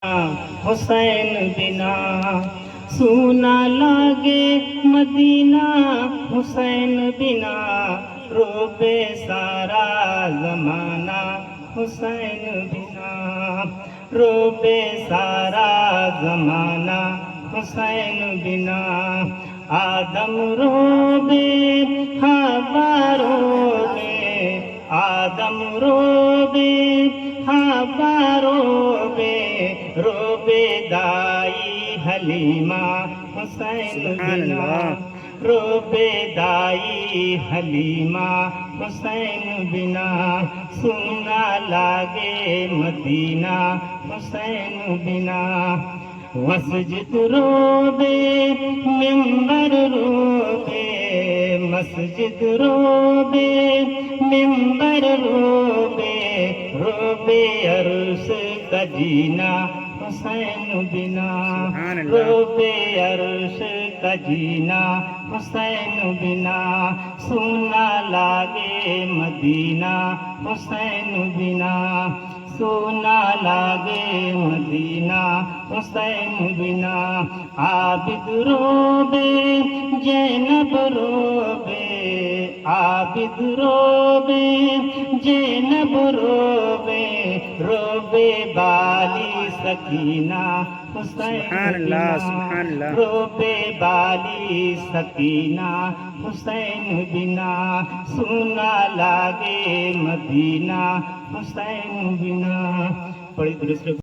हुसैन बिना सूना लागे मदीना, हुसैन बिना रोबे सारा जमाना, हुसैन बिना रोबे सारा जमाना, हुसैन बिना आदम रोबे हवा रोबे, आदम रोबे हवा रोबे, रोबे दाई हलीमा, हुसैन बिना रोबे दाई हलीमा, हुसैन बिना सुना लागे मदीना, हुसैन बिना मस्जिद रोबे मिंबर रोबे, मस्जिद रोबे मिंबर रोबे, रोबे अर्श का जीना, हुसैन बिना रोबे अर्श का जीना, हुसैन बिना सुना लागे मदीना, हुसैन बिना सोना लागे मदीना, हुसैन बिना आबिद रोबे जैनब रोबे, आबिद रोबे जैनब रोबे, रोबे बाली सकीना, हुसैन बिना रोबे बाली सकीना, हुसैन बिना सुना लागे मदीना, हुसैन बिना। पढ़ी दूसरे